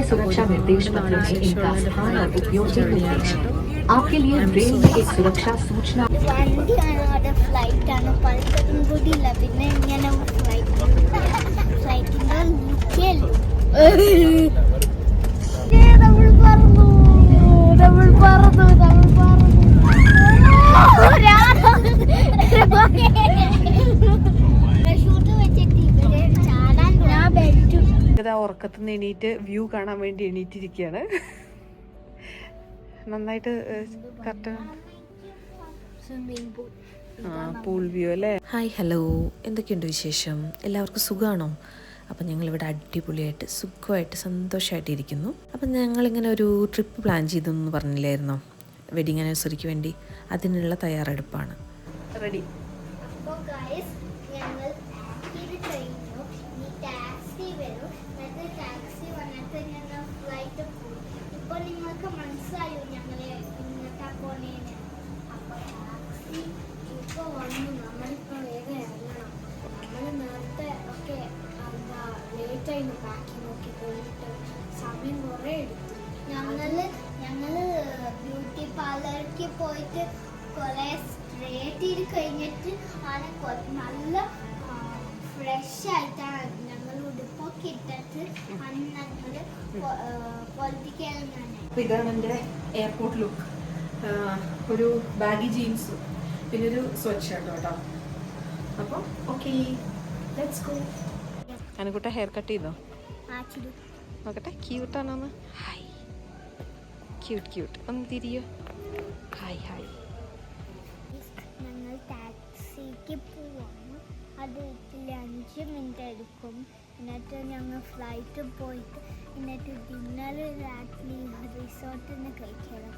सुरक्षा निर्देश पत्र में इनका स्थान और उपयोग भी निर्देश है। आपके लिए रेल में एक सुरक्षा सूचना ഉറക്കത്തിൽ നിന്ന് എണീറ്റ് വ്യൂ കാണാൻ വേണ്ടി എണീറ്റിരിക്കുകയാണ്. നന്നായിട്ട് കറക്റ്റ് പൂൾ വ്യൂ അല്ലേ. ഹായ്, ഹലോ, എന്തൊക്കെയുണ്ട് വിശേഷം? എല്ലാവർക്കും സുഖമാണോ? അപ്പം ഞങ്ങളിവിടെ അടിപൊളിയായിട്ട് സുഖമായിട്ട് സന്തോഷമായിട്ടിരിക്കുന്നു. അപ്പം ഞങ്ങളിങ്ങനെ ഒരു ട്രിപ്പ് പ്ലാൻ ചെയ്തെന്ന് പറഞ്ഞില്ലായിരുന്നോ, വെഡിങ് ആനിവേഴ്സറിക്ക് വേണ്ടി? അതിനുള്ള തയ്യാറെടുപ്പാണ്. റെഡി. സമയം കുറേ എടുത്തു. ഞങ്ങള് ബ്യൂട്ടി പാർലറിലേക്ക് പോയിട്ട് കുറെ സ്ട്രേറ്റ് ചെയ്ത് കഴിഞ്ഞിട്ട് ആണ് നല്ല ഫ്രഷ് ആയിട്ടാണ് ഞങ്ങൾ ഉടുപ്പൊക്കെ ഇട്ടിട്ട് ആണ് ഞങ്ങൾ പൊളിറ്റിക്കൽ. ഇതാണ് എൻ്റെ എയർപോർട്ട് ലുക്ക്. ഒരു ബാഗി ജീൻസും പിന്നെ ഒരു സ്വെറ്റ് ഷർട്ടും കേട്ടോ. അപ്പോൾ okay, let's go. Anukutta hair cut ചെയ്തോ? നോക്കട്ടെ, ക്യൂട്ടാണോന്ന്. Hi, cute. ഒന്ന് തിരിയോ. ഹായ്. ഞങ്ങൾ ടാക്സിക്ക് പോവാണ്. അത് 5 മിനിറ്റ് എടുക്കും. എന്നിട്ട് ഞങ്ങൾ ഫ്ലൈറ്റ് പോയിട്ട് എന്നിട്ട് ഡിന്നർ രാത്രി റിസോർട്ടിൽ നിന്ന് കഴിക്കണം.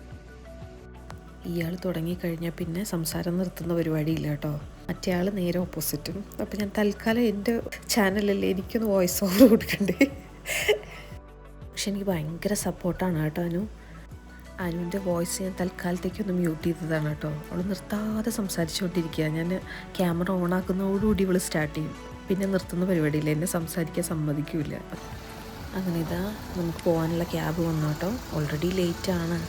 ഇയാൾ തുടങ്ങിക്കഴിഞ്ഞാൽ പിന്നെ സംസാരം നിർത്തുന്ന പരിപാടിയില്ല കേട്ടോ. മറ്റേ ആൾ നേരെ ഓപ്പോസിറ്റും. അപ്പം ഞാൻ തൽക്കാലം എൻ്റെ ചാനലല്ലേ, എനിക്കൊന്ന് വോയിസ് ഓവർ കൊടുക്കണ്ടേ. പക്ഷെ എനിക്ക് ഭയങ്കര സപ്പോർട്ടാണ് കേട്ടോ അനുവിൻ്റെ വോയിസ് ഞാൻ തൽക്കാലത്തേക്കൊന്ന് മ്യൂട്ട് ചെയ്തതാണ് കേട്ടോ. അവൾ നിർത്താതെ സംസാരിച്ചുകൊണ്ടിരിക്കുക. ഞാൻ ക്യാമറ ഓണാക്കുന്നതോടുകൂടി ഇവൾ സ്റ്റാർട്ട് ചെയ്യും. പിന്നെ നിർത്തുന്ന പരിപാടിയില്ല, എന്നെ സംസാരിക്കാൻ സമ്മതിക്കില്ല. അങ്ങനെ ഇതാ നമുക്ക് പോകാനുള്ള ക്യാബ് വന്നു കേട്ടോ. ഓൾറെഡി ലേറ്റാണ്,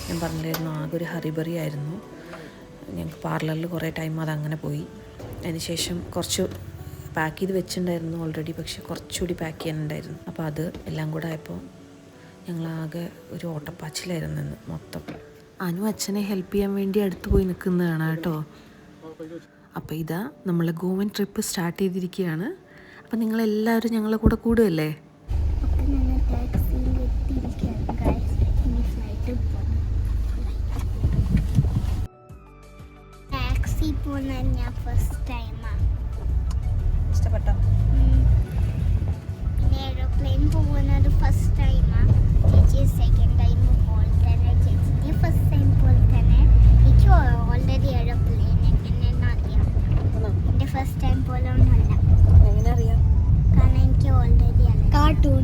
ഞാൻ പറഞ്ഞില്ലായിരുന്നു. ആകെ ഒരു ഹറിബറി ആയിരുന്നു. ഞങ്ങൾക്ക് പാർലറിൽ കുറേ ടൈം അതങ്ങനെ പോയി. അതിനുശേഷം കുറച്ച് പാക്ക് ചെയ്ത് വെച്ചിട്ടുണ്ടായിരുന്നു ഓൾറെഡി, പക്ഷെ കുറച്ചുകൂടി പാക്ക് ചെയ്യാനുണ്ടായിരുന്നു. അപ്പോൾ അത് എല്ലാം കൂടെ ആയപ്പോൾ ഞങ്ങളാകെ ഒരു ഓട്ടപ്പാച്ചിലായിരുന്നു ഇന്ന് മൊത്തം. അച്ഛനെ ഹെൽപ്പ് ചെയ്യാൻ വേണ്ടി അടുത്ത് പോയി നിൽക്കുന്നതാണ് കേട്ടോ. അപ്പോൾ ഇതാ നമ്മൾ ഗോവൻ ട്രിപ്പ് സ്റ്റാർട്ട് ചെയ്തിരിക്കുകയാണ്. അപ്പോൾ നിങ്ങളെല്ലാവരും ഞങ്ങളെ കൂടെ കൂടുമല്ലേ? ഇഷ്ടപ്പെട്ടോ? പിന്നെ എയ്റോപ്ലെയിൻ പോകുന്നത് ഫസ്റ്റ് ടൈമാണ്. ചേച്ചി സെക്കൻഡ് ടൈം പോലെ തന്നെ, ചേച്ചിക്ക് ഫസ്റ്റ് ടൈം പോലെ തന്നെ. എനിക്ക് ഓൾറെഡി എയ്റോപ്ലെയിൻ എങ്ങനെയെന്ന് അറിയാം. എൻ്റെ ഫസ്റ്റ് ടൈം പോലെ ഒന്നുമല്ല. എങ്ങനെ അറിയാം? കാരണം എനിക്ക് ഓൾറെഡി അല്ല കാർട്ടൂൺ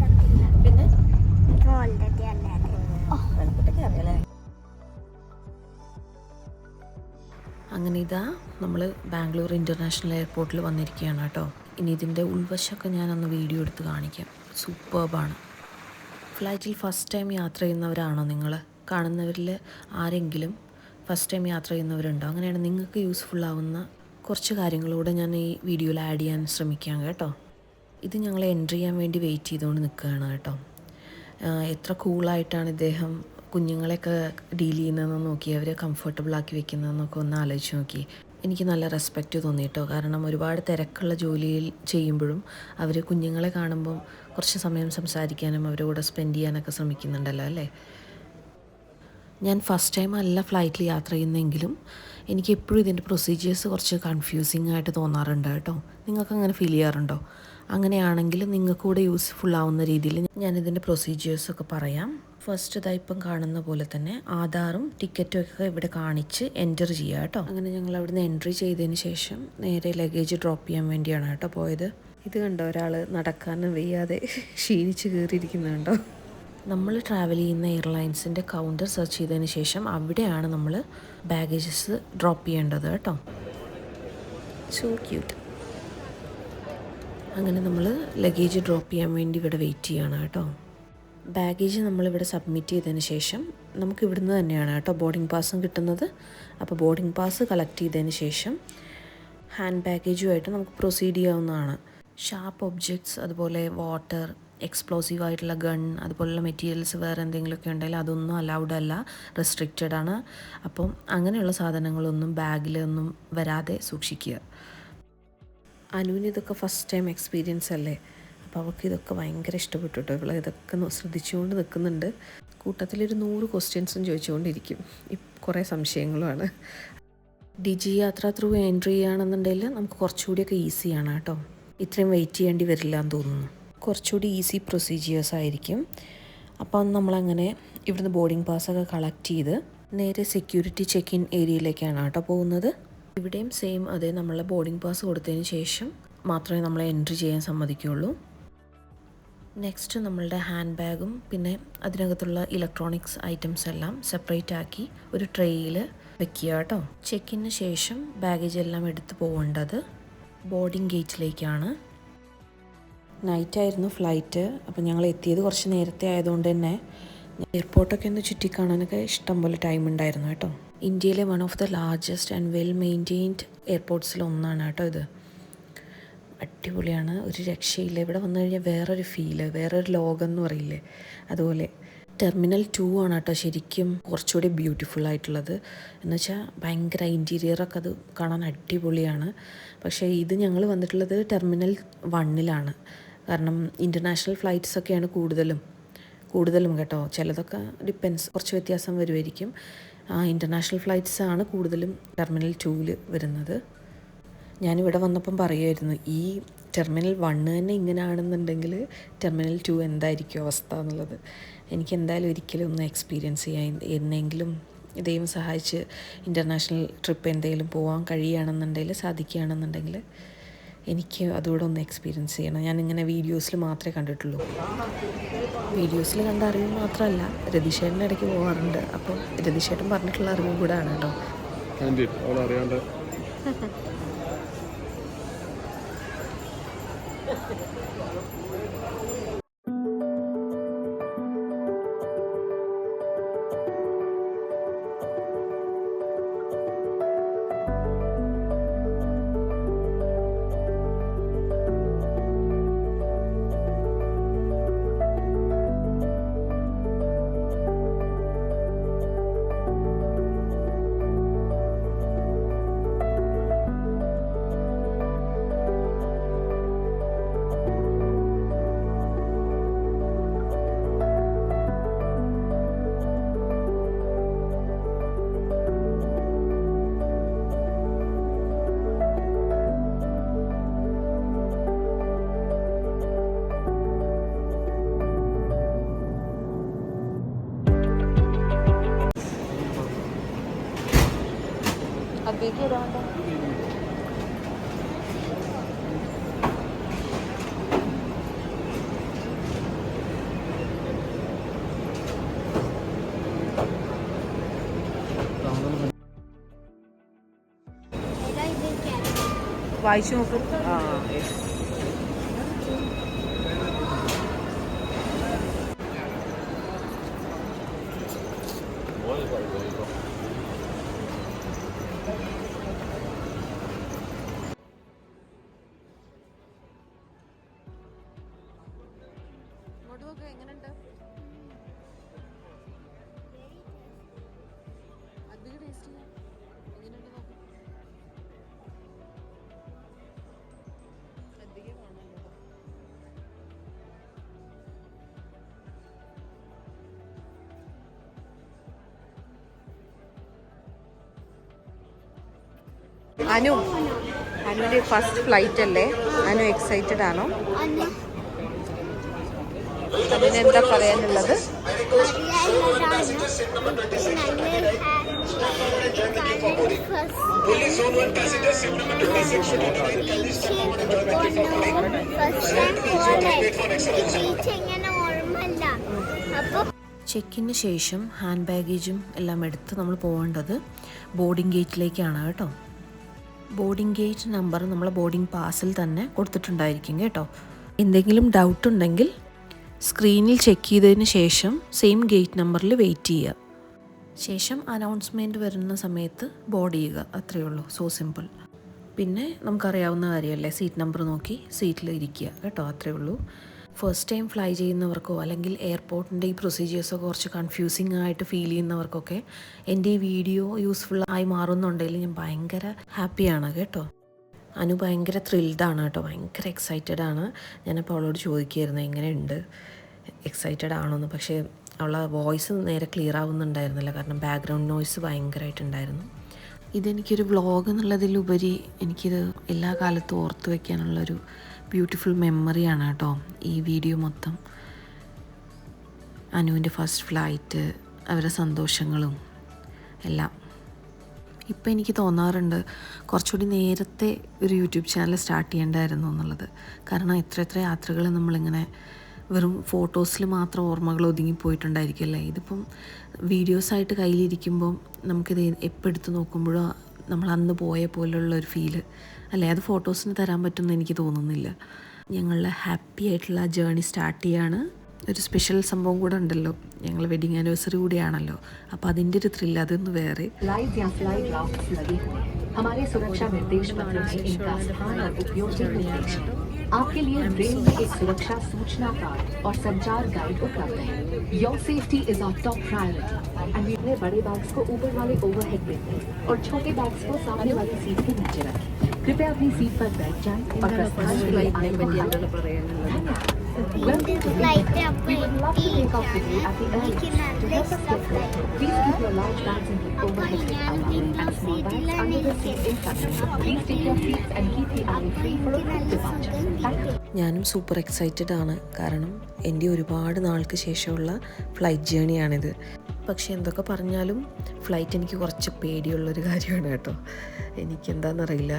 കണ്ടില്ല. പിന്നെ എനിക്ക് ഓൾറെഡി അല്ലാതെ അറിയാലേ. അങ്ങനെ ഇതാ നമ്മൾ ബാംഗ്ലൂർ ഇൻ്റർനാഷണൽ എയർപോർട്ടിൽ വന്നിരിക്കുകയാണ് കേട്ടോ. ഇനി ഇതിൻ്റെ ഉൾവശമൊക്കെ ഞാനൊന്ന് വീഡിയോ എടുത്ത് കാണിക്കാം. സൂപ്പർബാണ്. ഫ്ലൈറ്റിൽ ഫസ്റ്റ് ടൈം യാത്ര ചെയ്യുന്നവരാണോ നിങ്ങൾ? കാണുന്നവരിൽ ആരെങ്കിലും ഫസ്റ്റ് ടൈം യാത്ര ചെയ്യുന്നവരുണ്ടോ? അങ്ങനെയാണ് നിങ്ങൾക്ക് യൂസ്ഫുൾ ആവുന്ന കുറച്ച് കാര്യങ്ങളൂടെ ഞാൻ ഈ വീഡിയോയിൽ ആഡ് ചെയ്യാൻ ശ്രമിക്കാം കേട്ടോ. ഇത് ഞങ്ങൾ എൻട്രി ചെയ്യാൻ വേണ്ടി വെയിറ്റ് ചെയ്തുകൊണ്ട് നിൽക്കുകയാണ് കേട്ടോ. എത്ര കൂളായിട്ടാണ് ഇദ്ദേഹം കുഞ്ഞുങ്ങളെയൊക്കെ ഡീൽ ചെയ്യുന്നതെന്ന് നോക്കി, അവരെ കംഫർട്ടബിളാക്കി വെക്കുന്നതെന്നൊക്കെ ഒന്ന് ആലോചിച്ച് നോക്കി. എനിക്ക് നല്ല റെസ്പെക്റ്റ് തോന്നി കേട്ടോ. കാരണം ഒരുപാട് തിരക്കുള്ള ജോലിയിൽ ചെയ്യുമ്പോഴും അവർ കുഞ്ഞുങ്ങളെ കാണുമ്പം കുറച്ച് സമയം സംസാരിക്കാനും അവരുടെ കൂടെ സ്പെൻഡ് ചെയ്യാനൊക്കെ ശ്രമിക്കുന്നുണ്ടല്ലോ അല്ലേ. ഞാൻ ഫസ്റ്റ് ടൈം അല്ല ഫ്ലൈറ്റിൽ യാത്ര ചെയ്യുന്നെങ്കിലും എനിക്ക് എപ്പോഴും ഇതിൻ്റെ പ്രൊസീജിയേഴ്സ് കുറച്ച് കൺഫ്യൂസിങ് ആയിട്ട് തോന്നാറുണ്ട് കേട്ടോ. നിങ്ങൾക്ക് അങ്ങനെ ഫീൽ ചെയ്യാറുണ്ടോ? അങ്ങനെയാണെങ്കിൽ നിങ്ങൾക്ക് കൂടെ യൂസ്ഫുൾ ആവുന്ന രീതിയിൽ ഞാനിതിൻ്റെ പ്രൊസീജിയേഴ്സൊക്കെ പറയാം. ഫസ്റ്റ് ഇതാ ഇപ്പം കാണുന്ന പോലെ തന്നെ ആധാറും ടിക്കറ്റും ഒക്കെ ഇവിടെ കാണിച്ച് എൻറ്റർ ചെയ്യുക കേട്ടോ. അങ്ങനെ ഞങ്ങൾ അവിടുന്ന് എൻട്രി ചെയ്തതിന് ശേഷം നേരെ ലഗേജ് ഡ്രോപ്പ് ചെയ്യാൻ വേണ്ടിയാണ് കേട്ടോ പോയത്. ഇത് കണ്ടോ, ഒരാൾ നടക്കാനും വയ്യാതെ ക്ഷീണിച്ച് കയറിയിരിക്കുന്നുണ്ടോ. നമ്മൾ ട്രാവൽ ചെയ്യുന്ന എയർലൈൻസിൻ്റെ കൗണ്ടർ സെർച്ച് ചെയ്തതിന് ശേഷം അവിടെയാണ് നമ്മൾ ബാഗേജസ് ഡ്രോപ്പ് ചെയ്യേണ്ടത് കേട്ടോ. So cute. അങ്ങനെ നമ്മൾ ലഗേജ് ഡ്രോപ്പ് ചെയ്യാൻ വേണ്ടി ഇവിടെ വെയിറ്റ് ചെയ്യണം കേട്ടോ. ബാഗേജ് നമ്മളിവിടെ സബ്മിറ്റ് ചെയ്തതിന് ശേഷം നമുക്ക് ഇവിടുന്ന് തന്നെയാണ് കേട്ടോ ബോർഡിംഗ് പാസും കിട്ടുന്നത്. അപ്പോൾ ബോർഡിംഗ് പാസ് കളക്ട് ചെയ്തതിന് ശേഷം ഹാൻഡ് ബാഗേജുമായിട്ട് നമുക്ക് പ്രൊസീഡ് ചെയ്യാവുന്നതാണ്. ഷാർപ്പ് ഒബ്ജക്ട്സ്, അതുപോലെ വാട്ടർ, എക്സ്പ്ലോസീവ് ആയിട്ടുള്ള ഗൺ, അതുപോലുള്ള മെറ്റീരിയൽസ് വേറെ എന്തെങ്കിലുമൊക്കെ ഉണ്ടെങ്കിൽ അതൊന്നും അലൗഡ് അല്ല, റെസ്ട്രിക്റ്റഡ് ആണ്. അപ്പം അങ്ങനെയുള്ള സാധനങ്ങളൊന്നും ബാഗിലൊന്നും വരാതെ സൂക്ഷിക്കുക. അനുവിന് ഇതൊക്കെ ഫസ്റ്റ് ടൈം എക്സ്പീരിയൻസ് അല്ലേ, അപ്പോൾ അവൾക്ക് ഇതൊക്കെ ഭയങ്കര ഇഷ്ടപ്പെട്ടു കേട്ടോ. ഇവളെ ഇതൊക്കെ ശ്രദ്ധിച്ചുകൊണ്ട് നിൽക്കുന്നുണ്ട്. കൂട്ടത്തിലൊരു 100 ക്വസ്റ്റ്യൻസും ചോദിച്ചുകൊണ്ടിരിക്കും. കുറേ സംശയങ്ങളുമാണ്. ഡിജി യാത്ര ത്രൂ എൻട്രി ചെയ്യുകയാണെന്നുണ്ടെങ്കിൽ നമുക്ക് കുറച്ചുകൂടിയൊക്കെ ഈസിയാണ് കേട്ടോ. ഇത്രയും വെയിറ്റ് ചെയ്യേണ്ടി വരില്ല എന്ന് തോന്നുന്നു. കുറച്ചുകൂടി ഈസി പ്രൊസീജിയേഴ്സ് ആയിരിക്കും. അപ്പം നമ്മളങ്ങനെ ഇവിടുന്ന് ബോർഡിംഗ് പാസ്സൊക്കെ കളക്ട് ചെയ്ത് നേരെ സെക്യൂരിറ്റി ചെക്ക് ഇൻ ഏരിയയിലേക്കാണ് കേട്ടോ പോകുന്നത്. ഇവിടെയും സെയിം അതേ, നമ്മളെ ബോർഡിംഗ് പാസ് കൊടുത്തതിന് ശേഷം മാത്രമേ നമ്മളെ എൻട്രി ചെയ്യാൻ സമ്മതിക്കുകയുള്ളൂ. നെക്സ്റ്റ് നമ്മളുടെ ഹാൻഡ് ബാഗും പിന്നെ അതിനകത്തുള്ള ഇലക്ട്രോണിക്സ് ഐറ്റംസ് എല്ലാം സെപ്പറേറ്റ് ആക്കി ഒരു ട്രേയിൽ വെക്കുക കേട്ടോ. ചെക്കിന് ശേഷം ബാഗേജ് എല്ലാം എടുത്ത് പോകേണ്ടത് ബോർഡിംഗ് ഗേറ്റിലേക്കാണ്. നൈറ്റായിരുന്നു ഫ്ലൈറ്റ്. അപ്പോൾ ഞങ്ങൾ എത്തിയത് കുറച്ച് നേരത്തെ ആയതുകൊണ്ട് തന്നെ എയർപോർട്ടൊക്കെ ഒന്ന് ചുറ്റിക്കാണാനൊക്കെ ഇഷ്ടം പോലെ ടൈം ഉണ്ടായിരുന്നു കേട്ടോ. ഇന്ത്യയിലെ one of the largest and well maintained എയർപോർട്ട്സിലൊന്നാണ് കേട്ടോ ഇത്. അടിപൊളിയാണ്, ഒരു രക്ഷയില്ല. ഇവിടെ വന്നു കഴിഞ്ഞാൽ വേറൊരു ഫീല്, വേറൊരു ലോകം എന്ന് പറയില്ലേ, അതുപോലെ. ടെർമിനൽ 2 ആണ് കേട്ടോ ശരിക്കും കുറച്ചുകൂടി ബ്യൂട്ടിഫുൾ ആയിട്ടുള്ളത്. എന്ന് വെച്ചാൽ ഭയങ്കര ഇൻറ്റീരിയറൊക്കെ അത് കാണാൻ അടിപൊളിയാണ്. പക്ഷേ ഇത് ഞങ്ങൾ വന്നിട്ടുള്ളത് ടെർമിനൽ 1 കാരണം ഇൻ്റർനാഷണൽ ഫ്ലൈറ്റ്സൊക്കെയാണ് കൂടുതലും കേട്ടോ. ചിലതൊക്കെ ഡിപ്പെൻസ്, കുറച്ച് വ്യത്യാസം വരുമായിരിക്കും. ഇൻ്റർനാഷണൽ ഫ്ലൈറ്റ്സാണ് കൂടുതലും ടെർമിനൽ 2 വരുന്നത്. ഞാനിവിടെ വന്നപ്പം പറയുമായിരുന്നു, ഈ ടെർമിനൽ 1 തന്നെ ഇങ്ങനെയാണെന്നുണ്ടെങ്കിൽ ടെർമിനൽ 2 എന്തായിരിക്കും അവസ്ഥ എന്നുള്ളത്. എനിക്ക് എന്തായാലും ഒരിക്കലും ഒന്ന് എക്സ്പീരിയൻസ് ചെയ്യാൻ, എന്നെങ്കിലും ദൈവം സഹായിച്ച് ഇൻ്റർനാഷണൽ ട്രിപ്പ് എന്തെങ്കിലും പോകാൻ കഴിയുകയാണെന്നുണ്ടെങ്കിൽ, സാധിക്കുകയാണെന്നുണ്ടെങ്കിൽ എനിക്ക് അതുകൂടെ ഒന്ന് എക്സ്പീരിയൻസ് ചെയ്യണം. ഞാനിങ്ങനെ വീഡിയോസിൽ മാത്രമേ കണ്ടിട്ടുള്ളൂ. വീഡിയോസിൽ കണ്ട അറിവ് മാത്രമല്ല, രതീഷേട്ടൻ്റെ ഇടയ്ക്ക് പോകാറുണ്ട്. അപ്പം രതീഷേട്ടൻ പറഞ്ഞിട്ടുള്ള അറിവും കൂടെ ആണ് കേട്ടോ. വായിച്ചു നോക്ക്. എങ്ങനെയുണ്ട്? അധികം ടേസ്റ്റ് എങ്ങനെയുണ്ട് നോക്ക്. അനുവിൻ്റെ ഫസ്റ്റ് ഫ്ലൈറ്റ് അല്ലേ? അനു എക്സൈറ്റഡ് ആണോ? അതിനെന്താ പറയാനുള്ളത്? ചെക്കിന് ശേഷം ഹാൻഡ് ബാഗേജും എല്ലാം എടുത്ത് നമ്മൾ പോകേണ്ടത് ബോർഡിംഗ് ഗേറ്റിലേക്കാണ് കേട്ടോ. ബോർഡിംഗ് ഗേറ്റ് നമ്പർ നമ്മൾ ബോർഡിംഗ് പാസിൽ തന്നെ കൊടുത്തിട്ടുണ്ടായിരിക്കും കേട്ടോ. എന്തെങ്കിലും ഡൗട്ട് ഉണ്ടെങ്കിൽ സ്ക്രീനിൽ ചെക്ക് ചെയ്തതിന് ശേഷം സെയിം ഗേറ്റ് നമ്പറിൽ വെയിറ്റ് ചെയ്യുക. ശേഷം അനൗൺസ്മെൻറ്റ് വരുന്ന സമയത്ത് ബോർഡ് ചെയ്യുക. അത്രയേ ഉള്ളൂ. So simple. പിന്നെ നമുക്കറിയാവുന്ന കാര്യമല്ലേ, സീറ്റ് നമ്പർ നോക്കി സീറ്റിൽ ഇരിക്കുക കേട്ടോ. അത്രയേ ഉള്ളൂ. ഫസ്റ്റ് ടൈം ഫ്ലൈ ചെയ്യുന്നവർക്കോ അല്ലെങ്കിൽ എയർപോർട്ടിൻ്റെ ഈ പ്രൊസീജിയേഴ്സൊക്കെ കുറച്ച് കൺഫ്യൂസിങ് ആയിട്ട് ഫീൽ ചെയ്യുന്നവർക്കൊക്കെ എൻ്റെ ഈ വീഡിയോ യൂസ്ഫുൾ ആയി മാറുന്നുണ്ടെങ്കിൽ ഞാൻ ഭയങ്കര ഹാപ്പിയാണ് കേട്ടോ. അനു ഭയങ്കര ത്രിൽഡാണ് കേട്ടോ, ഭയങ്കര എക്സൈറ്റഡ് ആണ്. ഞാനപ്പോൾ അവളോട് ചോദിക്കുമായിരുന്നു എങ്ങനെയുണ്ട്, എക്സൈറ്റഡ് ആണോന്ന്. പക്ഷേ അവളെ വോയിസ് നേരെ ക്ലിയർ ആവുന്നുണ്ടായിരുന്നില്ല, കാരണം ബാക്ക്ഗ്രൗണ്ട് നോയ്സ് ഭയങ്കരമായിട്ടുണ്ടായിരുന്നു. ഇതെനിക്കൊരു വ്ളോഗ് എന്നുള്ളതിലുപരി എനിക്കിത് എല്ലാ കാലത്തും ഓർത്ത് വയ്ക്കാനുള്ളൊരു ബ്യൂട്ടിഫുൾ മെമ്മറിയാണ് കേട്ടോ ഈ വീഡിയോ മൊത്തം. അനുവിൻ്റെ ഫസ്റ്റ് ഫ്ലൈറ്റ്, അവരുടെ സന്തോഷങ്ങളും എല്ലാം. ഇപ്പം എനിക്ക് തോന്നാറുണ്ട് കുറച്ചുകൂടി നേരത്തെ ഒരു യൂട്യൂബ് ചാനൽ സ്റ്റാർട്ട് ചെയ്യേണ്ടായിരുന്നു എന്നുള്ളത്. കാരണം എത്ര യാത്രകൾ നമ്മളിങ്ങനെ വെറും ഫോട്ടോസിൽ മാത്രം ഓർമ്മകൾ ഒതുങ്ങിപ്പോയിട്ടുണ്ടായിരിക്കുമല്ലേ. ഇതിപ്പം വീഡിയോസായിട്ട് കയ്യിലിരിക്കുമ്പം നമുക്കിത് എപ്പോൾ എടുത്ത് നോക്കുമ്പോഴോ നമ്മൾ അന്ന് പോയ പോലുള്ളൊരു ഫീല് അല്ലേ, അത് ഫോട്ടോസിന് തരാൻ പറ്റുമെന്ന് എനിക്ക് തോന്നുന്നില്ല. ഞങ്ങളുടെ ഹാപ്പി ആയിട്ടുള്ള ജേർണി സ്റ്റാർട്ട് ചെയ്യാണ്. ഒരു സ്പെഷ്യൽ സംഭവം കൂടെ ഉണ്ടല്ലോ, ഞങ്ങൾ വെഡിങ് ആനിവേഴ്സറി കൂടിയാണല്ലോ, അപ്പോൾ അതിൻ്റെ ഒരു ത്രില്ല് അതൊന്ന് വേറെ. हमारे सुरक्षा निर्देश पत्र में इनका स्थान और उपयोग के निर्देश हैं। आपके लिए ट्रेन में एक सुरक्षा सूचना कार्ड और संचार गाइड उपलब्ध है। Your safety is our top priority and we अपने बड़े बैग्स को ऊपर वाले ओवरहेड बिन में और छोटे बैग्स को सामने वाली सीट के नीचे रखें। कृपया अपनी सीट पर बैठ जाएं और प्रस्थान के लिए आने को धन्यवाद। ഫ്ലൈറ്റ് അപ്പോൾ Please keep your large bags in the overhead bin allowance and small bags under the seat in front of you. Please take your seats and keep the aisle free for a quick departure. Thank you. ഞാനും super excited ആണ്, കാരണം എൻ്റെ ഒരുപാട് നാൾക്ക് ശേഷമുള്ള flight ജേണിയാണിത്. പക്ഷേ എന്തൊക്കെ പറഞ്ഞാലും ഫ്ലൈറ്റ് എനിക്ക് കുറച്ച് പേടിയുള്ളൊരു കാര്യമാണ് കേട്ടോ. എനിക്കെന്താണെന്നറിയില്ല,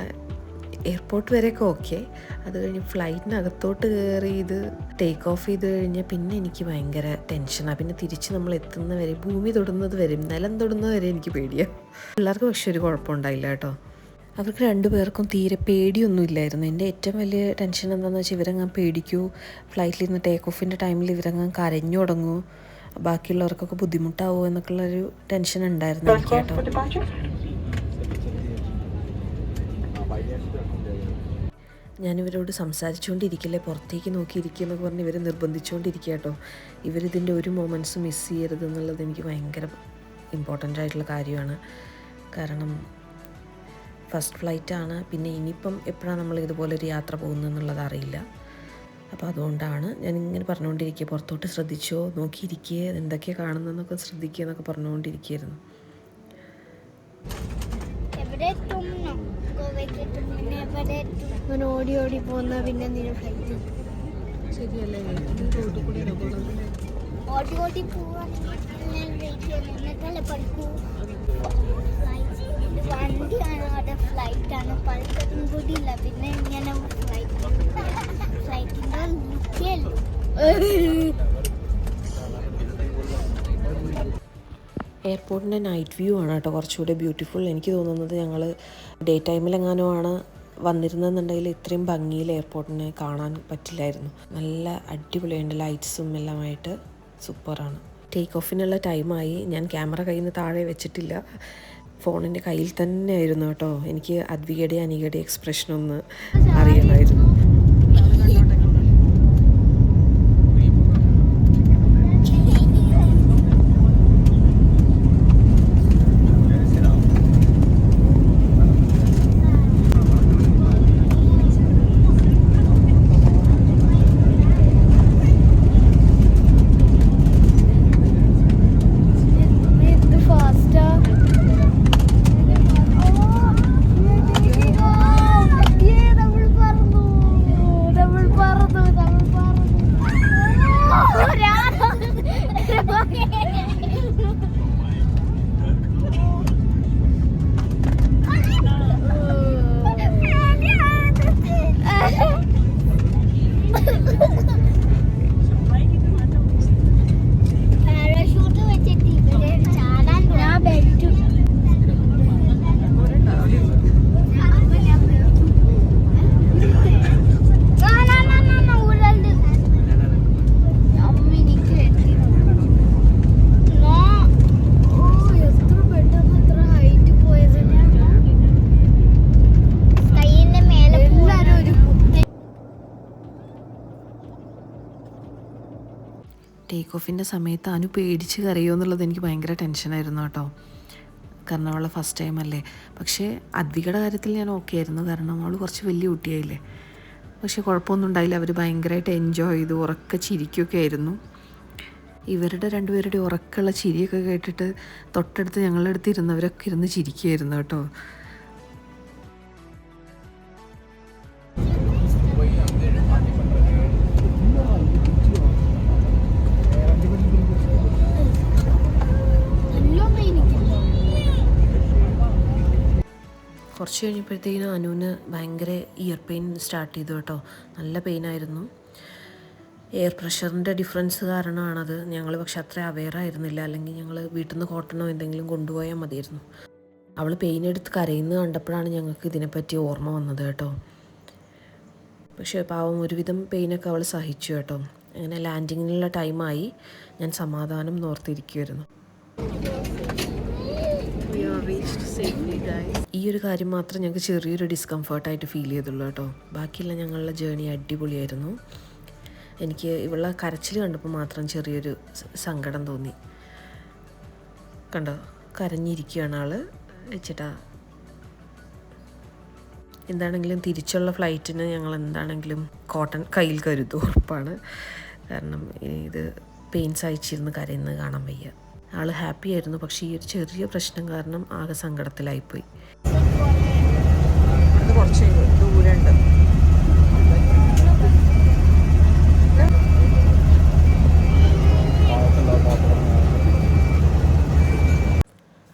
എയർപോർട്ട് വരെയൊക്കെ ഓക്കെ, അത് കഴിഞ്ഞ് ഫ്ലൈറ്റിനകത്തോട്ട് കയറി ഇത് ടേക്ക് ഓഫ് ചെയ്ത് കഴിഞ്ഞാൽ പിന്നെ എനിക്ക് ഭയങ്കര ടെൻഷനാണ്. പിന്നെ തിരിച്ച് നമ്മൾ എത്തുന്നത് വരെ, ഭൂമി തൊടുന്നത് വരെ, നിലം തൊടുന്നത് വരെ എനിക്ക് പേടിയാണ്. പിള്ളേർക്ക് പക്ഷെ ഒരു കുഴപ്പമുണ്ടായില്ല കേട്ടോ. അവർക്ക് രണ്ടുപേർക്കും തീരെ പേടിയൊന്നും ഇല്ലായിരുന്നു. എൻ്റെ ഏറ്റവും വലിയ ടെൻഷൻ എന്താണെന്ന് വെച്ചാൽ ഇവരങ്ങാൻ പേടിക്കൂ, ഫ്ലൈറ്റിൽ നിന്ന് ടേക്ക് ഓഫിൻ്റെ ടൈമിൽ ഇവരങ്ങാൻ കരഞ്ഞു തുടങ്ങൂ, ബാക്കിയുള്ളവർക്കൊക്കെ ബുദ്ധിമുട്ടാവുമോ എന്നൊക്കെയുള്ളൊരു ടെൻഷൻ ഉണ്ടായിരുന്നു എനിക്ക് കേട്ടോ. ഞാനിവരോട് സംസാരിച്ചുകൊണ്ടിരിക്കില്ലേ, പുറത്തേക്ക് നോക്കിയിരിക്കുക എന്നൊക്കെ പറഞ്ഞ് ഇവർ നിർബന്ധിച്ചുകൊണ്ടിരിക്കുക കേട്ടോ. ഇവരിതിൻ്റെ ഒരു മൊമെൻറ്റ്സ് മിസ് ചെയ്യരുത് എന്നുള്ളത് എനിക്ക് ഭയങ്കര ഇമ്പോർട്ടൻ്റ് ആയിട്ടുള്ള കാര്യമാണ്. കാരണം ഫസ്റ്റ് ഫ്ലൈറ്റാണ്, പിന്നെ ഇനിയിപ്പം എപ്പോഴാണ് നമ്മൾ ഇതുപോലൊരു യാത്ര പോകുന്നതെന്നുള്ളത് അറിയില്ല. അപ്പോൾ അതുകൊണ്ടാണ് ഞാനിങ്ങനെ പറഞ്ഞുകൊണ്ടിരിക്കുക, പുറത്തോട്ട് ശ്രദ്ധിച്ചോ, നോക്കിയിരിക്കുക, എന്തൊക്കെയാണ് കാണുന്നതെന്നൊക്കെ ശ്രദ്ധിക്കുക എന്നൊക്കെ പറഞ്ഞുകൊണ്ടിരിക്കുകയായിരുന്നു. ഓടി ഓടി പോകുന്ന പിന്നെ ഫ്ലൈറ്റ് ശരിയല്ലേ, ഓടി ഓടി പോവാന്നല്ലേ പഠിക്കൂ. വണ്ടിയാണ് അവിടെ, ഫ്ലൈറ്റാണ്, പഠിത്തതും കൂടി ഇല്ല. പിന്നെ ഇങ്ങനെ ഫ്ലൈറ്റിൻ്റെ ലുക്കല്ലോ. എയർപോർട്ടിൻ്റെ നൈറ്റ് വ്യൂ ആണ് കേട്ടോ കുറച്ചുകൂടി ബ്യൂട്ടിഫുൾ. എനിക്ക് തോന്നുന്നത് ഞങ്ങൾ ഡേ ടൈമിലെങ്ങാനോ ആണ് വന്നിരുന്നതെന്നുണ്ടെങ്കിൽ ഇത്രയും ഭംഗിയിൽ എയർപോർട്ടിനെ കാണാൻ പറ്റില്ലായിരുന്നു. നല്ല അടിപൊളിയുണ്ട്, ലൈറ്റ്സും എല്ലാമായിട്ട് സൂപ്പറാണ്. ടേക്ക് ഓഫിനുള്ള ടൈമായി. ഞാൻ ക്യാമറ കയ്യിൽ നിന്ന് താഴെ വെച്ചിട്ടില്ല, ഫോണിൻ്റെ കയ്യിൽ തന്നെ ആയിരുന്നു കേട്ടോ. എനിക്ക് അദ്വികയുടെ അനികയുടെ എക്സ്പ്രഷനൊന്ന് അറിയണമായിരുന്നു. ടേക്ക് ഓഫിൻ്റെ സമയത്ത് അനു പേടിച്ച് കരയുമോ എന്നുള്ളത് എനിക്ക് ഭയങ്കര ടെൻഷനായിരുന്നു കേട്ടോ. കാരണം അവളെ ഫസ്റ്റ് ടൈം അല്ലേ. പക്ഷേ അദ്വികയുടെ കാര്യത്തിൽ ഞാൻ ഓക്കെ ആയിരുന്നു, കാരണം അവൾ കുറച്ച് വലിയ കുട്ടിയായില്ലേ. പക്ഷേ കുഴപ്പമൊന്നും ഉണ്ടായില്ല. അവർ ഭയങ്കരമായിട്ട് എൻജോയ് ചെയ്തു, ഉറക്കെ ചിരിക്കുകയൊക്കെ ആയിരുന്നു. ഇവരുടെ രണ്ടുപേരുടെ ഉറക്കമുള്ള ചിരിയൊക്കെ കേട്ടിട്ട് തൊട്ടടുത്ത് ഞങ്ങളുടെ അടുത്ത് ഇരുന്നവരൊക്കെ ഇരുന്ന് ചിരിക്കുകയായിരുന്നു കേട്ടോ. കുറച്ച് കഴിഞ്ഞപ്പോഴത്തേക്കിനും അനുവിന് ഭയങ്കര ഇയർ പെയിൻ സ്റ്റാർട്ട് ചെയ്തു കേട്ടോ. നല്ല പെയിനായിരുന്നു. Air പ്രഷറിൻ്റെ difference കാരണമാണത്. ഞങ്ങൾ പക്ഷെ അത്ര അവെയർ ആയിരുന്നില്ല, അല്ലെങ്കിൽ ഞങ്ങൾ വീട്ടിൽ നിന്ന് കോട്ടണോ എന്തെങ്കിലും കൊണ്ടുപോയാൽ മതിയായിരുന്നു. അവൾ പെയിൻ എടുത്ത് കരയുന്നത് കണ്ടപ്പോഴാണ് ഞങ്ങൾക്ക് ഇതിനെപ്പറ്റി ഓർമ്മ വന്നത് കേട്ടോ. പക്ഷേ പാവം ഒരുവിധം പെയിനൊക്കെ അവൾ സഹിച്ചു കേട്ടോ. അങ്ങനെ ലാൻഡിങ്ങിനുള്ള ടൈമായി. ഞാൻ സമാധാനം നോർത്തിരിക്കുമായിരുന്നു. ഈ ഒരു കാര്യം മാത്രം ഞങ്ങൾക്ക് ചെറിയൊരു ഡിസ്കംഫർട്ടായിട്ട് ഫീൽ ചെയ്തുള്ളൂ കേട്ടോ. ബാക്കിയുള്ള ഞങ്ങളുടെ ജേണി അടിപൊളിയായിരുന്നു. എനിക്ക് ഇവളുടെ കരച്ചിൽ കണ്ടപ്പോൾ മാത്രം ചെറിയൊരു സങ്കടം തോന്നി. കണ്ടോ, കരഞ്ഞിരിക്കുകയാണ് ആൾ വെച്ചിട്ടാ. എന്താണെങ്കിലും തിരിച്ചുള്ള ഫ്ലൈറ്റിന് ഞങ്ങൾ എന്താണെങ്കിലും കോട്ടൺ കയ്യിൽ കരുതും, ഉറപ്പാണ്. കാരണം ഇത് പെയിൻ സഹിച്ചിരുന്ന് കരയുന്നത് കാണാൻ വയ്യ. ആൾ ഹാപ്പി ആയിരുന്നു, പക്ഷേ ഈ ഒരു ചെറിയ പ്രശ്നം കാരണം ആകെ സങ്കടത്തിലായിപ്പോയി. അത് കുറച്ച് ദൂരമുണ്ട്.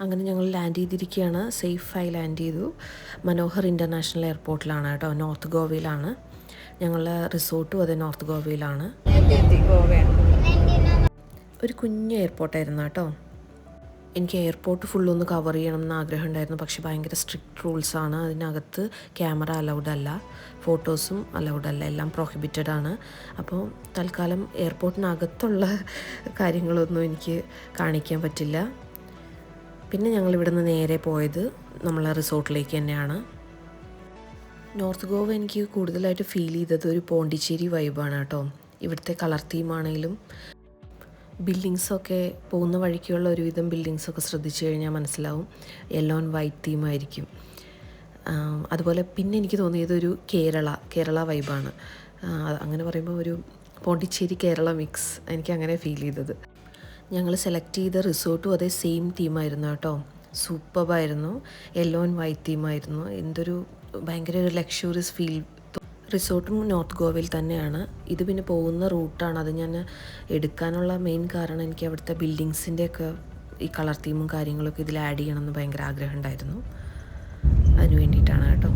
അങ്ങനെ ഞങ്ങൾ ലാൻഡ് ചെയ്തിരിക്കുകയാണ്. സേഫായി ലാൻഡ് ചെയ്തു. മനോഹർ ഇൻ്റർനാഷണൽ എയർപോർട്ടിലാണ് കേട്ടോ, നോർത്ത് ഗോവയിലാണ്. ഞങ്ങളുടെ റിസോർട്ടും അതേ നോർത്ത് ഗോവയിലാണ്. ഒരു കുഞ്ഞ് എയർപോർട്ടായിരുന്നു കേട്ടോ. എനിക്ക് എയർപോർട്ട് ഫുള്ളൊന്ന് കവർ ചെയ്യണം എന്ന് ആഗ്രഹം ഉണ്ടായിരുന്നു, പക്ഷേ ഭയങ്കര സ്ട്രിക്റ്റ് റൂൾസാണ്. അതിനകത്ത് ക്യാമറ അലൗഡ് അല്ല, ഫോട്ടോസും അലൗഡ് അല്ല, എല്ലാം പ്രൊഹിബിറ്റഡ് ആണ്. അപ്പോൾ തൽക്കാലം എയർപോർട്ടിനകത്തുള്ള കാര്യങ്ങളൊന്നും എനിക്ക് കാണിക്കാൻ പറ്റില്ല. പിന്നെ ഞങ്ങളിവിടെ നിന്ന് നേരെ പോയത് നമ്മളെ റിസോർട്ടിലേക്ക് തന്നെയാണ്. നോർത്ത് ഗോവ എനിക്ക് കൂടുതലായിട്ട് ഫീൽ ചെയ്തത് ഒരു പോണ്ടിച്ചേരി വൈബാണ് കേട്ടോ. ഇവിടുത്തെ കളർ തീമാണെങ്കിലും ബിൽഡിങ്സൊക്കെ പോകുന്ന വഴിക്കുള്ള ഒരുവിധം ബിൽഡിങ്സൊക്കെ ശ്രദ്ധിച്ചു കഴിഞ്ഞാൽ മനസ്സിലാവും യെല്ലോ ആൻഡ് വൈറ്റ് തീമായിരിക്കും. അതുപോലെ പിന്നെ എനിക്ക് തോന്നിയത് ഒരു കേരള വൈബാണ്. അങ്ങനെ പറയുമ്പോൾ ഒരു പോണ്ടിച്ചേരി കേരള മിക്സ് എനിക്ക് അങ്ങനെ ഫീൽ ചെയ്തത്. ഞങ്ങൾ സെലക്ട് ചെയ്ത റിസോർട്ടും അതേ സെയിം തീമായിരുന്നു കേട്ടോ. സൂപ്പറായിരുന്നു. യെല്ലോ ആൻഡ് വൈറ്റ് തീമായിരുന്നു. എന്തൊരു ഭയങ്കര ഒരു ലക്ഷൂറിയസ് ഫീൽ. റിസോർട്ടും നോർത്ത് ഗോവയിൽ തന്നെയാണ്. ഇത് പിന്നെ പോകുന്ന റൂട്ടാണ്. അത് ഞാൻ എടുക്കാനുള്ള മെയിൻ കാരണം എനിക്ക് അവിടുത്തെ ബിൽഡിങ്സിൻ്റെയൊക്കെ ഈ കളർ തീമും കാര്യങ്ങളൊക്കെ ഇതിൽ ആഡ് ചെയ്യണമെന്ന് ഭയങ്കര ആഗ്രഹം ഉണ്ടായിരുന്നു. അതിന് വേണ്ടിയിട്ടാണ് കേട്ടോ.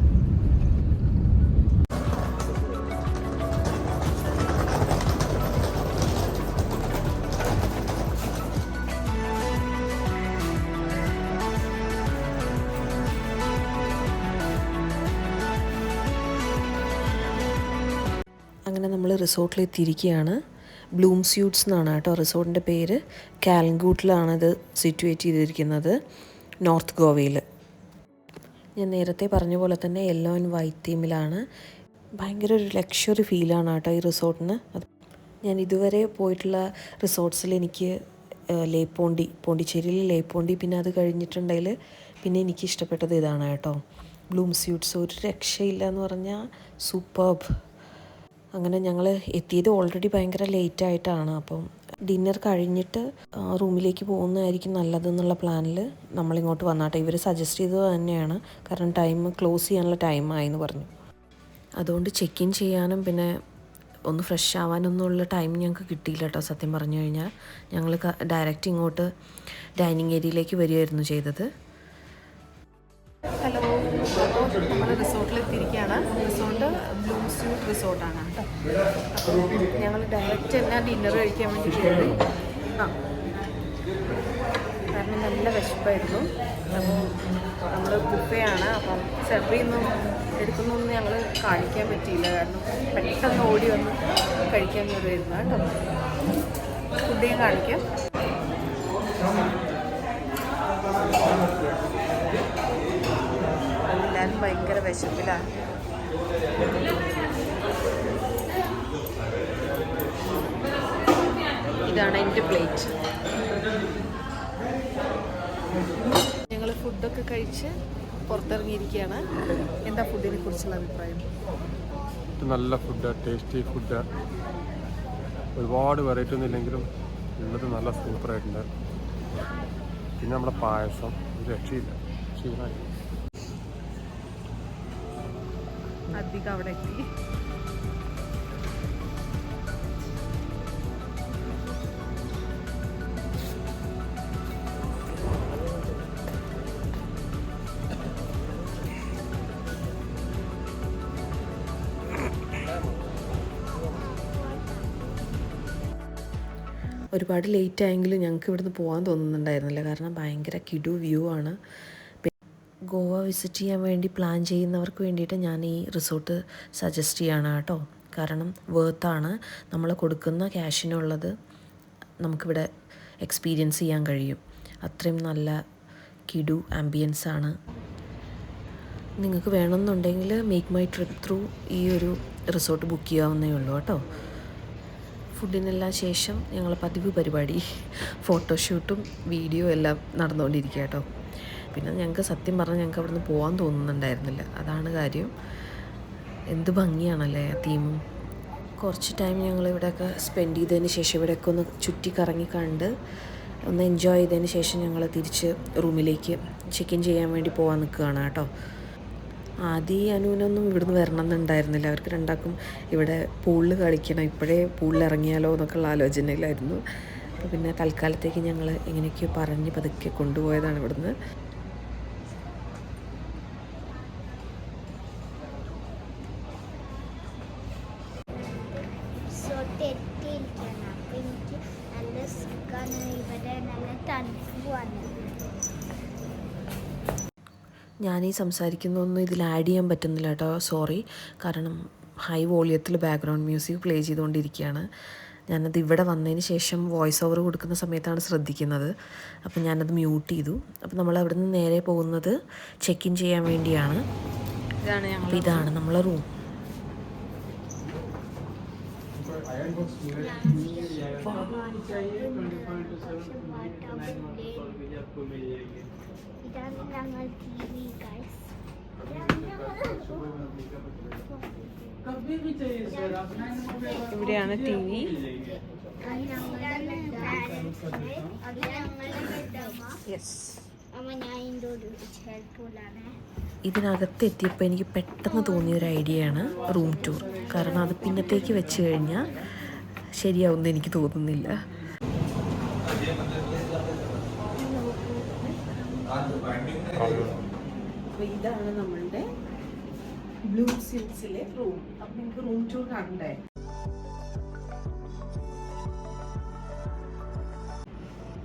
അങ്ങനെ നമ്മൾ റിസോർട്ടിലെത്തിയിരിക്കുകയാണ്. ബ്ലൂം സ്യൂട്ട്സ് എന്നാണ് കേട്ടോ റിസോർട്ടിൻ്റെ പേര്. കാലൻഗൂട്ടിലാണ് ഇത് സിറ്റുവേറ്റ് ചെയ്തിരിക്കുന്നത്, നോർത്ത് ഗോവയിൽ. ഞാൻ നേരത്തെ പറഞ്ഞ പോലെ തന്നെ യെല്ലോ ആൻഡ് വൈറ്റ് തീമിലാണ്. ഭയങ്കര ഒരു ലക്ഷറി ഫീലാണ് കേട്ടോ ഈ റിസോർട്ടിന്. ഞാൻ ഇതുവരെ പോയിട്ടുള്ള റിസോർട്ട്സിൽ എനിക്ക് പോണ്ടിച്ചേരിയിൽ ലേപ്പോണ്ടി, പിന്നെ അത് കഴിഞ്ഞിട്ടുണ്ടെങ്കിൽ പിന്നെ എനിക്ക് ഇഷ്ടപ്പെട്ടത് ഇതാണ് കേട്ടോ, ബ്ലൂം സ്യൂട്ട്സ്. ഒരു രക്ഷയില്ല എന്ന് പറഞ്ഞാൽ സൂപ്പർബ്. അങ്ങനെ ഞങ്ങൾ എത്തിയത് ഓൾറെഡി ഭയങ്കര ലേറ്റായിട്ടാണ്. അപ്പം ഡിന്നർ കഴിഞ്ഞിട്ട് റൂമിലേക്ക് പോകുന്നതായിരിക്കും നല്ലതെന്നുള്ള പ്ലാനിൽ നമ്മളിങ്ങോട്ട് വന്നാട്ടെ. ഇവർ സജസ്റ്റ് ചെയ്തത് തന്നെയാണ്, കാരണം ടൈം ക്ലോസ് ചെയ്യാനുള്ള ടൈമായി എന്ന് പറഞ്ഞു. അതുകൊണ്ട് ചെക്ക് ഇൻ ചെയ്യാനും പിന്നെ ഒന്ന് ഫ്രഷ് ആവാനൊന്നുമുള്ള ടൈം ഞങ്ങൾക്ക് കിട്ടിയില്ല കേട്ടോ സത്യം പറഞ്ഞു കഴിഞ്ഞാൽ. ഞങ്ങൾ ഡയറക്റ്റ് ഇങ്ങോട്ട് ഡൈനിങ് ഏരിയയിലേക്ക് വരികയായിരുന്നു ചെയ്തത്. ഹലോ, നമ്മൾ റിസോർട്ടിലെത്തിയിരിക്കുകയാണ്. റിസോർട്ട് ബ്ലൂം സ്യൂട്ട് റിസോർട്ടാണ് കേട്ടോ. അപ്പോൾ ഞങ്ങൾ ഡയറക്റ്റ് തന്നെ ഡിന്നർ കഴിക്കാൻ വേണ്ടി കയറി. കാരണം നല്ല വിശപ്പായിരുന്നു. അപ്പോൾ നമ്മൾ ബുഫേയാണ്, അപ്പം സെർവീന്നും എടുക്കുന്നൊന്നും ഞങ്ങൾ കാണിക്കാൻ പറ്റിയില്ല, കാരണം പെട്ടെന്ന് ഓടി വന്ന് കഴിക്കാൻ വരുമായിരുന്നു കേട്ടോ. ഫുഡ് ഞാൻ കാണിക്കാം. എല്ലാവരും ഭയങ്കര വിശപ്പിലാണ്. ഇതാണ് എൻ്റെ പ്ലേറ്റ്. ഞങ്ങൾ ഫുഡൊക്കെ കഴിച്ച് പുറത്തിറങ്ങിയിരിക്കുകയാണ്. എന്താ ഫുഡിനെ കുറിച്ചുള്ള അഭിപ്രായം? നല്ല ഫുഡ്, ടേസ്റ്റി ഫുഡ്. ഒരുപാട് വെറൈറ്റി ഒന്നും ഇല്ലെങ്കിലും ഉള്ളത് നല്ല സൂപ്പറായിട്ടുണ്ട്. പിന്നെ നമ്മുടെ പായസം ഒരു രക്ഷയില്ല, ക്ഷീണമായി. അധികം അവിടെ എത്തി. ഒരുപാട് ലേറ്റ് ആയെങ്കിലും ഞങ്ങൾക്ക് ഇവിടുന്ന് പോകാൻ തോന്നുന്നുണ്ടായിരുന്നില്ല, കാരണം ഭയങ്കര കിടു വ്യൂ ആണ്. ഗോവ വിസിറ്റ് ചെയ്യാൻ വേണ്ടി പ്ലാൻ ചെയ്യുന്നവർക്ക് വേണ്ടിയിട്ട് ഞാൻ ഈ റിസോർട്ട് സജസ്റ്റ് ചെയ്യാണ് കേട്ടോ. കാരണം വേർത്താണ്, നമ്മൾ കൊടുക്കുന്ന ക്യാഷിനുള്ളത് നമുക്കിവിടെ എക്സ്പീരിയൻസ് ചെയ്യാൻ കഴിയും. അത്രയും നല്ല കിടു ആംബിയൻസ് ആണ്. നിങ്ങൾക്ക് വേണമെന്നുണ്ടെങ്കിൽ മേക്ക് മൈ ട്രിപ്പ് ത്രൂ ഈ ഒരു റിസോർട്ട് ബുക്ക് ചെയ്യാവുന്നേ ഉള്ളൂ കേട്ടോ. ഫുഡിനെല്ലാം ശേഷം ഞങ്ങൾ പതിവ് പരിപാടി ഫോട്ടോഷൂട്ടും വീഡിയോ എല്ലാം നടന്നുകൊണ്ടിരിക്കുക കേട്ടോ. പിന്നെ ഞങ്ങൾക്ക് സത്യം പറഞ്ഞാൽ ഞങ്ങൾക്ക് അവിടെ നിന്ന് പോകാൻ തോന്നുന്നുണ്ടായിരുന്നില്ല, അതാണ് കാര്യം. എന്ത് ഭംഗിയാണല്ലേ ആ തീമും. കുറച്ച് ടൈം ഞങ്ങൾ ഇവിടെയൊക്കെ സ്പെൻഡ് ചെയ്തതിന് ശേഷം ഇവിടെയൊക്കെ ഒന്ന് ചുറ്റി കറങ്ങി കണ്ട് ഒന്ന് എൻജോയ് ചെയ്തതിന് ശേഷം ഞങ്ങൾ തിരിച്ച് റൂമിലേക്ക് ചെക്ക് ഇൻ ചെയ്യാൻ വേണ്ടി പോകാൻ നിൽക്കുകയാണ് കേട്ടോ. ആദ്യം അനുവിനൊന്നും ഇവിടുന്ന് വരണം എന്നുണ്ടായിരുന്നില്ല. അവർക്ക് രണ്ടാക്കും ഇവിടെ പൂളിൽ കളിക്കണം, ഇപ്പോഴേ പൂളിൽ ഇറങ്ങിയാലോ എന്നൊക്കെയുള്ള ആലോചനയിലായിരുന്നു. അപ്പോൾ പിന്നെ തൽക്കാലത്തേക്ക് ഞങ്ങൾ എങ്ങനെയൊക്കെയോ പറഞ്ഞ് പതുക്കെ കൊണ്ടുപോയതാണ് ഇവിടുന്ന്. എത്തിയിരിക്കുകയാണ്. അപ്പം എനിക്ക് നല്ല സുഖമാണ്, ഇവിടെ നല്ല തണുപ്പുമാണ്. ഞാനീ സംസാരിക്കുന്നതൊന്നും ഇതിൽ ആഡ് ചെയ്യാൻ പറ്റുന്നില്ല കേട്ടോ, സോറി. കാരണം ഹൈ വോളിയത്തിൽ ബാക്ക്ഗ്രൗണ്ട് മ്യൂസിക് പ്ലേ ചെയ്തുകൊണ്ടിരിക്കുകയാണ്. ഞാനത് ഇവിടെ വന്നതിന് ശേഷം വോയിസ് ഓവർ കൊടുക്കുന്ന സമയത്താണ് ശ്രദ്ധിക്കുന്നത്. അപ്പം ഞാനത് മ്യൂട്ട് ചെയ്തു. അപ്പം നമ്മൾ അവിടെ നിന്ന് നേരെ പോകുന്നത് ചെക്ക് ഇൻ ചെയ്യാൻ വേണ്ടിയാണ്. അപ്പം ഇതാണ് നമ്മളെ റൂം. ഇതാണ് ഞങ്ങൾ TV guys. ഇവിടെയാണ് TV. ഇതിനകത്ത് എത്തിയപ്പോൾ എനിക്ക് പെട്ടെന്ന് തോന്നിയൊരു ഐഡിയയാണ് റൂം ടൂർ. കാരണം അത് പിന്നത്തേക്ക് വെച്ച് കഴിഞ്ഞാൽ ശരിയാവുമെന്ന് എനിക്ക് തോന്നുന്നില്ല. അപ്പോൾ ഇതാണ് നമ്മളുടെ ബ്ലൂ സിൽസിലെ റൂം. അപ്പം നിങ്ങൾക്ക് റൂം ടൂർ കാണണ്ടേ?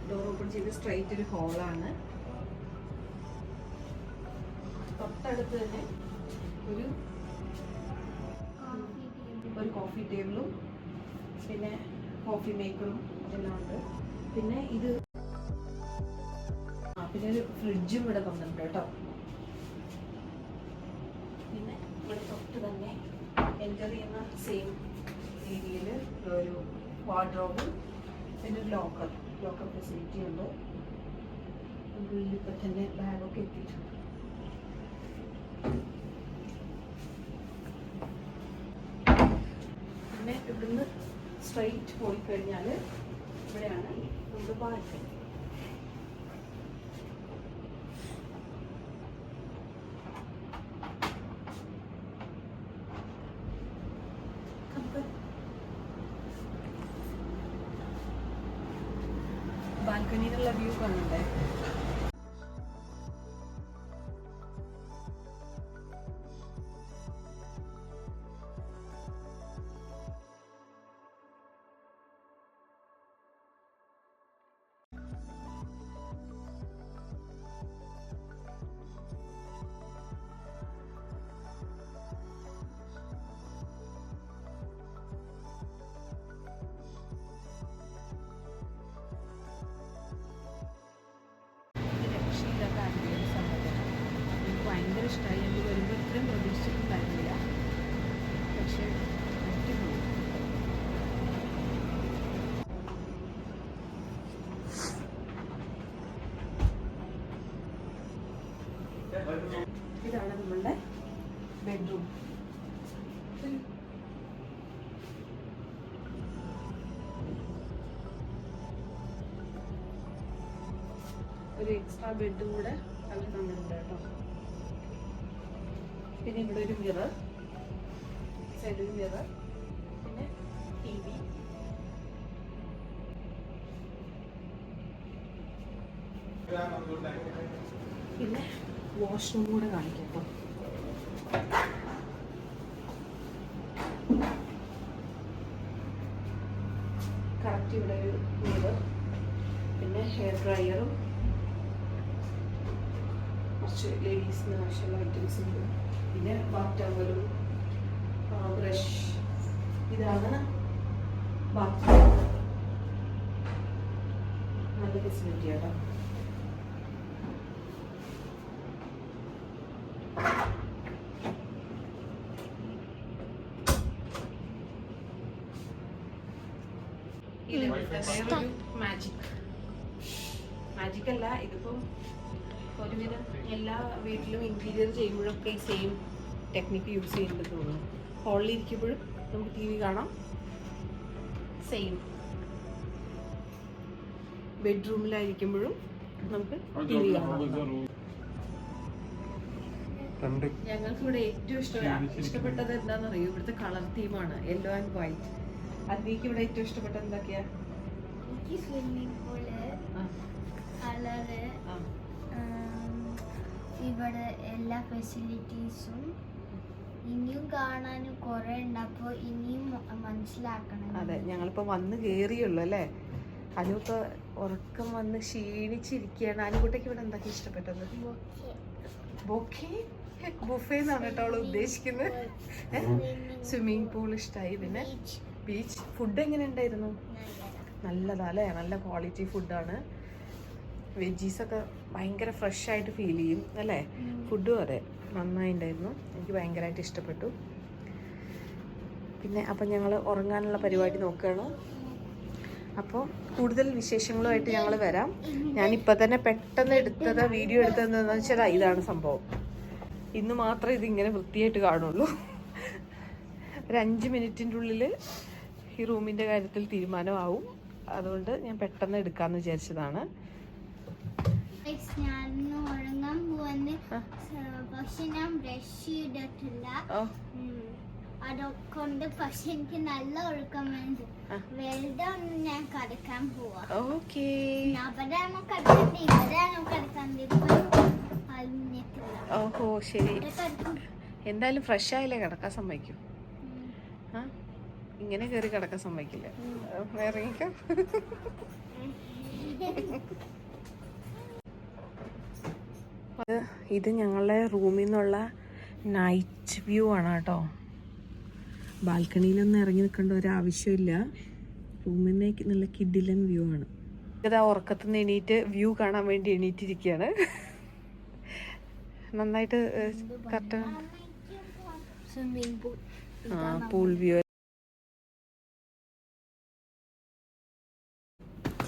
ഡോർ ഓപ്പൺ ചെയ്ത് സ്ട്രൈറ്റ് ഒരു ഹോളാണ്. തൊട്ടടുത്ത് തന്നെ ഒരു കോഫി ടേബിളും പിന്നെ കോഫി മേക്കറും എല്ലാം ഉണ്ട്. പിന്നെ ഇത് പിന്നെ ഒരു ഫ്രിഡ്ജും ഇവിടെ തന്നിട്ടുണ്ട് കേട്ടോ. പിന്നെ ഇവിടെ തൊട്ട് തന്നെ എൻ്റർ ചെയ്യുന്ന സെയിം ഏരിയയിൽ ഒരു വാർഡ്രോബ്, പിന്നെ ഒരു ലോക്കർ ഫെസിലിറ്റി ഉണ്ട്. ഉള്ളിലിപ്പോൾ തന്നെ ബാഗൊക്കെ എത്തിയിട്ടുണ്ട്. പിന്നെ ഇവിടുന്ന് സ്ട്രൈറ്റ് പോയി കഴിഞ്ഞാൽ ഇവിടെയാണ് നമ്മുടെ ബാൽക്കണി. ബാൽക്കണിയിലുള്ള വ്യൂ കാണണ്ടേ? ബെഡ്റൂം. ഒരു എക്സ്ട്രാ ബെഡും കൂടെ അവർ തന്നിട്ടുണ്ട് കേട്ടോ. പിന്നെ ഇവിടെ ഒരു മിറർ, സൈഡിൽ മിറർ, പിന്നെ TV. പിന്നെ വാഷ്റൂം കൂടെ കാണിക്കാം കേട്ടോ. കറക്റ്റ് ഇവിടെ ഒരു മിറർ, പിന്നെ ഹെയർ ഡ്രയറും കുറച്ച് ലേഡീസിന് ആവശ്യമുള്ള ഐറ്റംസ് ഉണ്ട്. പിന്നെ ബാത്ത് ടവലും ബ്രഷ്. ഇതാണ് ബാത്റൂം. നല്ല ഫെസിലിറ്റി ആട്ടോ. മാജിക് അല്ല, ഇതിപ്പം ഒരുവിധം എല്ലാ വീട്ടിലും ഇന്റീരിയർ ചെയ്യുമ്പോഴൊക്കെ ഈ സെയിം ടെക്നിക്ക് യൂസ് ചെയ്യുന്നുണ്ടെന്ന് തോന്നുന്നു. ഹാളിൽ ഇരിക്കുമ്പോഴും നമുക്ക് TV കാണാം, സെയിം. ബെഡ്റൂമിലായിരിക്കുമ്പോഴും നമുക്ക് TV കാണാം. ഞങ്ങൾക്ക് ഇവിടെ ഏറ്റവും ഇഷ്ടപ്പെട്ടത് എന്താണെന്നറിയോ? ഇവിടുത്തെ കളർ തീമാണ്, യെല്ലോ ആൻഡ് വൈറ്റ്. അതിലേക്ക് ഇവിടെ ഏറ്റവും ഇഷ്ടപ്പെട്ടത് എന്തൊക്കെയാ? സ്വിമ്മിംഗ് പൂള്, കളറ്, ഇവിടെ എല്ലാ ഫെസിലിറ്റീസും. ഇനിയും കാണാനും കുറെ ഉണ്ട്, അപ്പോൾ ഇനിയും മനസ്സിലാക്കണം. അതെ, ഞങ്ങളിപ്പോ വന്ന് കേറിയുള്ളൂ അല്ലേ. അനുപ്പൊ ഉറക്കം വന്ന് ക്ഷീണിച്ചിരിക്കുകയാണ്. അനുകുട്ടിക്ക് ഇവിടെ എന്തൊക്കെ ഇഷ്ടപ്പെട്ടത്? ബൊക്കെ ബുഫേ എന്നാണ് കേട്ടോ അവള് ഉദ്ദേശിക്കുന്നത്. സ്വിമ്മിംഗ് പൂൾ ഇഷ്ടമായി. പിന്നെ ബീച്ച്. ഫുഡ് എങ്ങനെ ഉണ്ടായിരുന്നു? നല്ലതാ അല്ലേ, നല്ല ക്വാളിറ്റി ഫുഡാണ്. വെജീസൊക്കെ ഭയങ്കര ഫ്രഷ് ആയിട്ട് ഫീൽ ചെയ്യും അല്ലേ. ഫുഡും അതെ നന്നായിട്ടുണ്ടായിരുന്നു, എനിക്ക് ഭയങ്കരമായിട്ട് ഇഷ്ടപ്പെട്ടു. പിന്നെ അപ്പം ഞങ്ങൾ ഉറങ്ങാനുള്ള പരിപാടി നോക്കുകയാണ്. അപ്പോൾ കൂടുതൽ വിശേഷങ്ങളുമായിട്ട് ഞങ്ങൾ വരാം. ഞാനിപ്പോൾ തന്നെ പെട്ടെന്ന് എടുത്തത് വീഡിയോ എടുത്തതെന്ന് വെച്ചാൽ ഇതാണ് സംഭവം. ഇന്ന് മാത്രമേ ഇതിങ്ങനെ വൃത്തിയായിട്ട് കാണുള്ളൂ. ഒരു 5 മിനിറ്റിൻ്റെ ഉള്ളിൽ ഈ റൂമിൻ്റെ കാര്യത്തിൽ തീരുമാനമാവും. അതുകൊണ്ട് ഞാൻ പെട്ടെന്ന് എടുക്കാമെന്ന് വിചാരിച്ചതാണ്. ഞാൻ ഉറങ്ങാൻ പോവാന്ന്, പക്ഷെ ഞാൻ ബ്രഷ് ചെയ്തിട്ടില്ല. അതൊക്കെ പക്ഷെ എനിക്ക് നല്ല ഉറക്കം വേണ്ട. വെറുതെ ഒന്ന് ഞാൻ കിടക്കാൻ പോവാ. ഓക്കേ, അവിടെയാണോ കിടക്കണ്ടേ ഇവിടെയാണോ കിടക്കണ്ടേ? ഓഹോ ശരി. എന്തായാലും ഫ്രഷ് ആയില്ലേ കിടക്കാൻ സമ്മതിക്കും? ആ, ഇങ്ങനെ കയറി കിടക്കാൻ സമ്മതിക്കില്ല. ഇറങ്ങിക്കോ. ഇത് ഞങ്ങളുടെ റൂമിൽ നിന്നുള്ള നൈറ്റ് വ്യൂ ആണ് കേട്ടോ. ബാൽക്കണിയിലൊന്നും ഇറങ്ങി നിൽക്കേണ്ട ഒരാവശ്യമില്ല. റൂമിൽ നിന്ന് നല്ല കിഡിലൻ വ്യൂ ആണ്. ഇതാ ഉറക്കത്തിൽ നിന്ന് എണീറ്റ് വ്യൂ കാണാൻ വേണ്ടി എണീറ്റിരിക്കുകയാണ്. നന്നായിട്ട് correct swimming pool, pool view.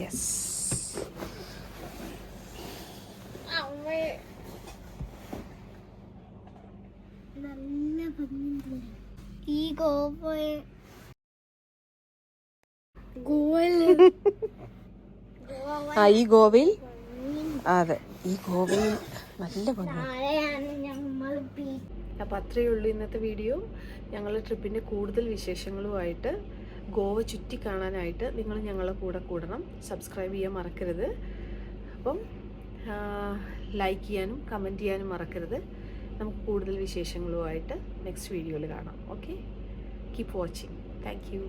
Yes, നല്ല ഭംഗിയുണ്ട്. ഈ ഗോവയിൽ ഈ ഗോവയിൽ അതെ, ഈ ഗോവയിൽ നല്ല ഭംഗിയാണ്. അപ്പം അത്രയേ ഉള്ളൂ ഇന്നത്തെ വീഡിയോ. ഞങ്ങളുടെ ട്രിപ്പിൻ്റെ കൂടുതൽ വിശേഷങ്ങളുമായിട്ട് ഗോവ ചുറ്റി കാണാനായിട്ട് നിങ്ങൾ ഞങ്ങളെ കൂടെ കൂടണം. സബ്സ്ക്രൈബ് ചെയ്യാൻ മറക്കരുത്. അപ്പം ലൈക്ക് ചെയ്യാനും കമൻറ്റ് ചെയ്യാനും മറക്കരുത്. നമുക്ക് കൂടുതൽ വിശേഷങ്ങളുമായിട്ട് നെക്സ്റ്റ് വീഡിയോയിൽ കാണാം. Okay, keep watching. Thank you.